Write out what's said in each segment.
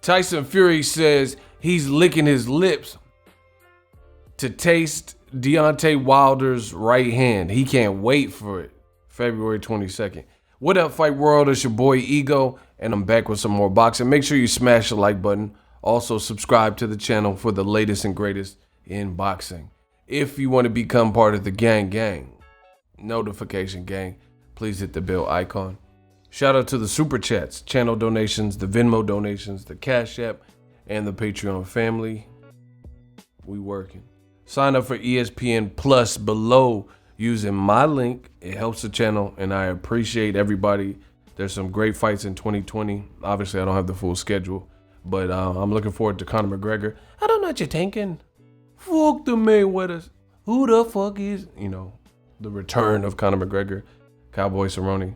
Tyson Fury says he's licking his lips to taste Deontay Wilder's right hand. He can't wait for it. February 22nd. What up, Fight World? It's your boy Ego, and I'm back with some more boxing. Make sure you smash the like button. Also, subscribe to the channel for the latest and greatest in boxing. If you want to become part of the gang, notification gang, please hit the bell icon. Shout out to the Super Chats, channel donations, the Venmo donations, the Cash App, and the Patreon family. We working. Sign up for ESPN Plus below using my link. It helps the channel, and I appreciate everybody. There's some great fights in 2020. Obviously, I don't have the full schedule, but I'm looking forward to Conor McGregor. I don't know what you're thinking. Fuck the Mayweathers. Who the fuck is, the return of Conor McGregor, Cowboy Cerrone.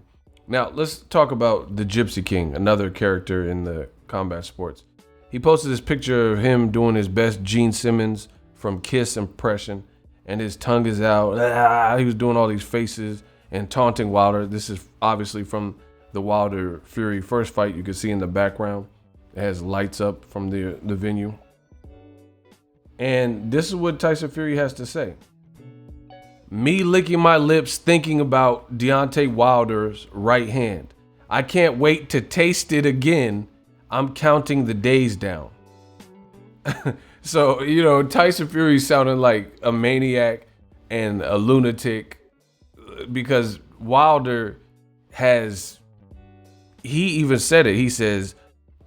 Now, let's talk about the Gypsy King, another character in the combat sports. He posted this picture of him doing his best Gene Simmons from Kiss impression, and his tongue is out. He was doing all these faces and taunting Wilder. This is obviously from the Wilder Fury first fight. You can see in the background, it has lights up from the venue. And this is what Tyson Fury has to say. Me licking my lips thinking about Deontay Wilder's right hand. I can't wait to taste it again. I'm counting the days down. So, Tyson Fury sounding like a maniac and a lunatic because Wilder he even said it. He says,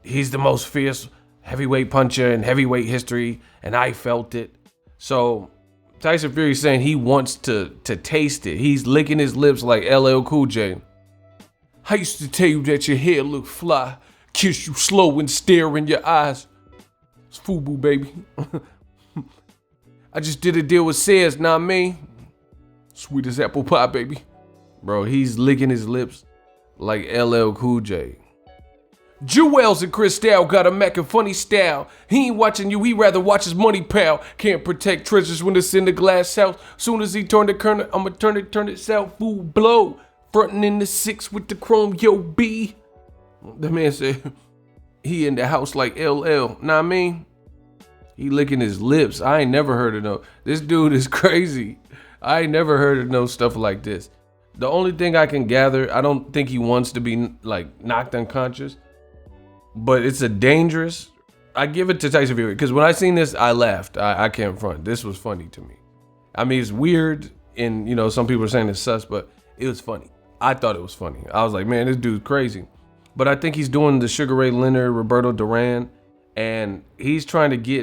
he's the most fierce heavyweight puncher in heavyweight history, and I felt it. So Tyson Fury saying he wants to taste it. He's licking his lips like LL Cool J. I used to tell you that your hair looked fly, kiss you slow and stare in your eyes. It's FUBU, baby. I just did a deal with Sayers, not me. Sweet as apple pie, baby. Bro, he's licking his lips like LL Cool J. Jewels and Cristal got a Mac and funny style. He ain't watching you, he rather watch his money, pal. Can't protect treasures when it's in the glass house. Soon as he turn the corner, I'ma turn it south. Full blow. Frontin' in the 6 with the chrome, yo, B. The man said, he in the house like LL. Nah, I mean, he licking his lips. I ain't never heard of no. This dude is crazy. I ain't never heard of no stuff like this. The only thing I can gather, I don't think he wants to be like knocked unconscious, but it's a dangerous. I give it to Tyson Fury because when I seen this, I laughed. I can't front. This was funny to me. I mean, it's weird, and some people are saying it's sus, but it was funny. I thought it was funny. I was like, man, this dude's crazy. But I think he's doing the Sugar Ray Leonard, Roberto Duran, and he's taunting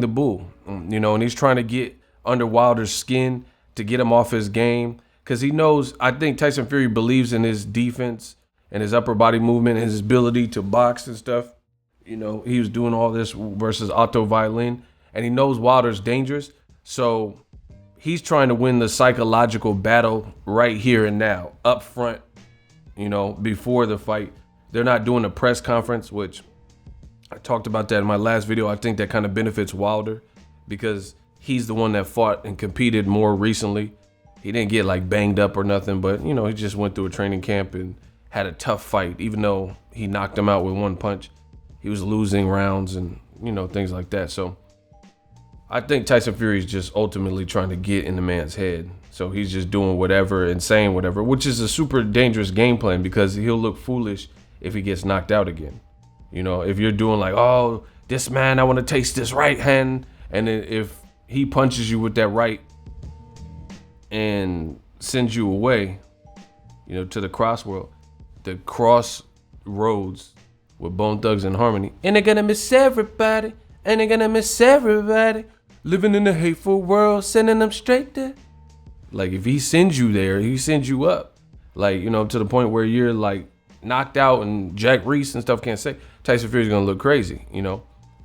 the bull, and he's trying to get under Wilder's skin to get him off his game because he knows. I think Tyson Fury believes in his defense and his upper body movement and his ability to box and stuff. He was doing all this versus Otto Violin, and he knows Wilder's dangerous. So he's trying to win the psychological battle right here and now, up front, before the fight. They're not doing a press conference, which I talked about that in my last video. I think that kind of benefits Wilder because he's the one that fought and competed more recently. He didn't get like banged up or nothing, but he just went through a training camp and had a tough fight. Even though he knocked him out with one punch, he was losing rounds and things like that. So I think Tyson Fury is just ultimately trying to get in the man's head. So he's just doing whatever and saying whatever, which is a super dangerous game plan because he'll look foolish if he gets knocked out again. If you're doing like, oh, this man, I want to taste this right hand. And then if he punches you with that right and sends you away, to the crossroads with Bone Thugs and Harmony. And they're gonna miss everybody. And they're gonna miss everybody. Living in a hateful world, sending them straight there. Like if he sends you there, he sends you up. Like, to the point where you're like knocked out and Jack Reese and stuff can't say. Tyson Fury's gonna look crazy,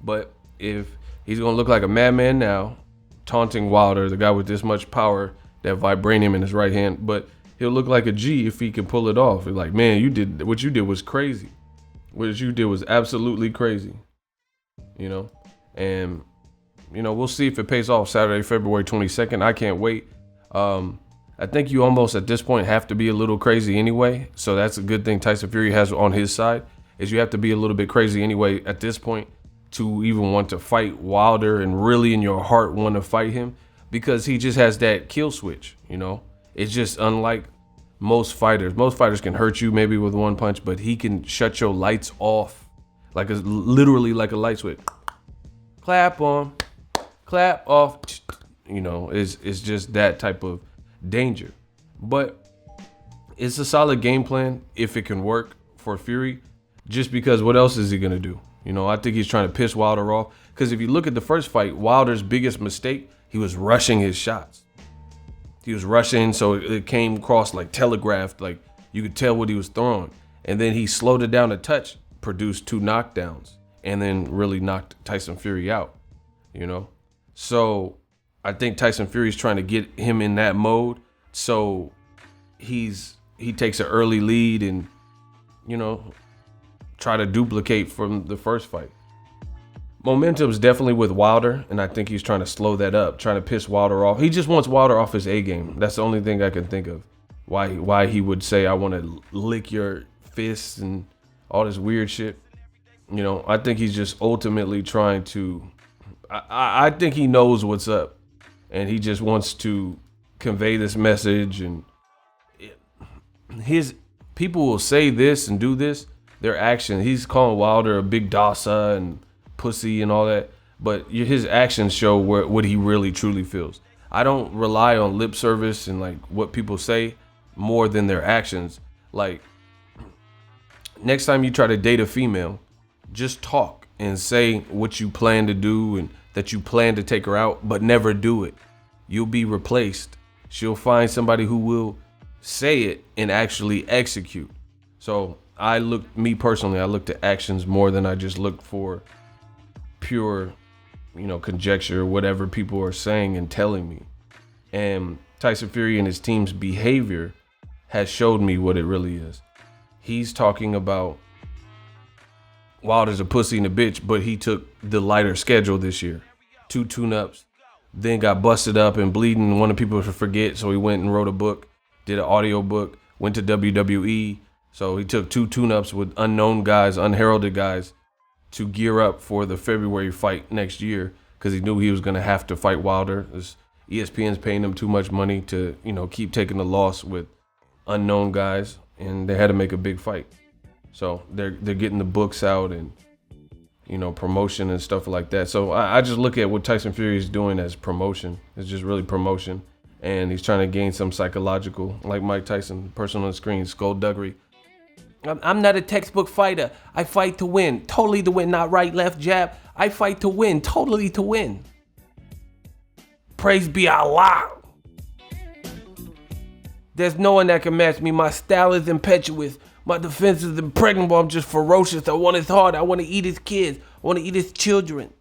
But if he's gonna look like a madman now, taunting Wilder, the guy with this much power, that vibranium in his right hand, but he'll look like a G if he can pull it off. It's like, man, what you did was crazy. What you did was absolutely crazy. And we'll see if it pays off Saturday, February 22nd. I can't wait. I think you almost at this point have to be a little crazy anyway. So that's a good thing Tyson Fury has on his side, is you have to be a little bit crazy anyway at this point to even want to fight Wilder and really in your heart want to fight him, because he just has that kill switch. It's just unlike most fighters. Most fighters can hurt you maybe with one punch, but he can shut your lights off literally like a light switch. Clap on, clap off. It's just that type of danger. But it's a solid game plan if it can work for Fury, just because what else is he gonna do? I think he's trying to piss Wilder off, because if you look at the first fight, Wilder's biggest mistake, he was rushing his shots. He was rushing, so it came across like telegraphed, like you could tell what he was throwing. And then he slowed it down a touch, produced 2 knockdowns, and then really knocked Tyson Fury out, So I think Tyson Fury's trying to get him in that mode, so he takes an early lead and, try to duplicate from the first fight. Momentum's definitely with Wilder, and I think he's trying to slow that up, trying to piss Wilder off. He just wants Wilder off his A game. That's the only thing I can think of. Why he would say, I want to lick your fists and all this weird shit. I think he's just ultimately trying to, I think he knows what's up, and he just wants to convey this message. And his people will say this and do this, their action. He's calling Wilder a big dossa and pussy and all that, but his actions show what he really truly feels. I don't rely on lip service and like what people say more than their actions. Like, next time you try to date a female, just talk and say what you plan to do and that you plan to take her out, but never do it. You'll be replaced. She'll find somebody who will say it and actually execute. So me personally, I look to actions more than I just look for pure, conjecture, whatever people are saying and telling me. And Tyson Fury and his team's behavior has showed me what it really is. He's talking about Wilder's a pussy and a bitch, but he took the lighter schedule this year. 2 tune-ups, then got busted up and bleeding and wanted people to forget, so he went and wrote a book, did an audio book, went to WWE. So he took 2 tune-ups with unknown guys, unheralded guys, to gear up for the February fight next year, because he knew he was going to have to fight Wilder. ESPN's paying him too much money to, keep taking the loss with unknown guys, and they had to make a big fight. So they're getting the books out and, promotion and stuff like that. So I just look at what Tyson Fury is doing as promotion. It's just really promotion, and he's trying to gain some psychological, like Mike Tyson, person on the screen, skullduggery. I'm not a textbook fighter. I fight to win. Totally to win. Not right, left, jab. I fight to win. Totally to win. Praise be Allah. There's no one that can match me. My style is impetuous. My defense is impregnable. I'm just ferocious. I want his heart. I want to eat his kids. I want to eat his children.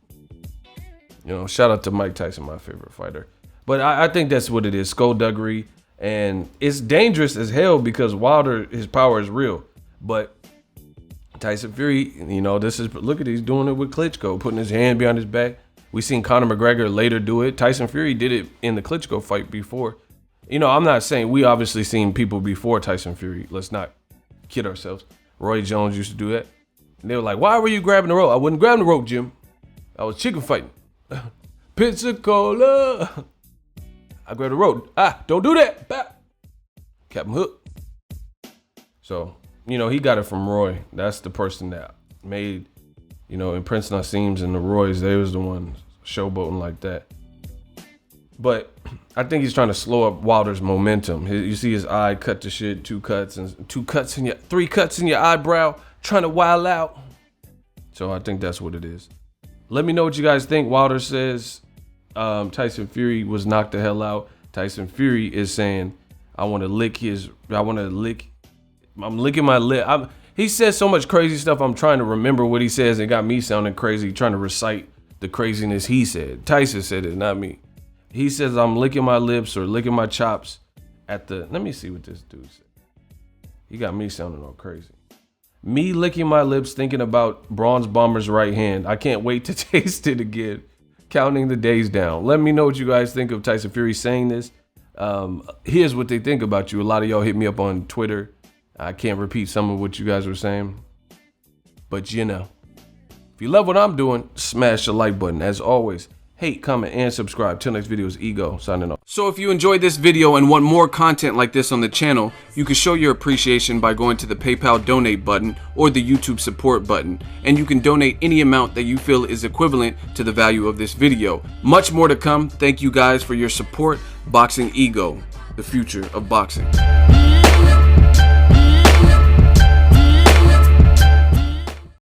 Shout out to Mike Tyson, my favorite fighter. But I think that's what it is. Skullduggery. And it's dangerous as hell, because Wilder, his power is real. But Tyson Fury, look at he's doing it with Klitschko, putting his hand behind his back. We seen Conor McGregor later do it. Tyson Fury did it in the Klitschko fight before. I'm not saying, we obviously seen people before Tyson Fury. Let's not kid ourselves. Roy Jones used to do that. And they were like, why were you grabbing the rope? I wasn't grabbing the rope, Jim. I was chicken fighting. Pensacola. I grabbed the rope. Don't do that. Bah. Captain Hook. So, he got it from Roy. That's the person that made, in Prince Nassim's and the Roys, they was the ones showboating like that. But I think he's trying to slow up Wilder's momentum. You see his eye cut to shit, 3 cuts in your eyebrow, trying to wild out. So I think that's what it is. Let me know what you guys think. Wilder says Tyson Fury was knocked the hell out. Tyson Fury is saying, I'm licking my lip. He says so much crazy stuff. I'm trying to remember what he says. It got me sounding crazy, trying to recite the craziness he said. Tyson said it, not me. He says, I'm licking my lips or licking my chops let me see what this dude said. He got me sounding all crazy. Me licking my lips, thinking about Bronze Bomber's right hand. I can't wait to taste it again. Counting the days down. Let me know what you guys think of Tyson Fury saying this. Here's what they think about you. A lot of y'all hit me up on Twitter. I can't repeat some of what you guys were saying, but you know, if you love what I'm doing, smash the like button. As always, hate, comment, and subscribe. Till next video is Ego signing off. So if you enjoyed this video and want more content like this on the channel, you can show your appreciation by going to the PayPal donate button or the YouTube support button, and you can donate any amount that you feel is equivalent to the value of this video. Much more to come. Thank you guys for your support. Boxing Ego, the future of boxing.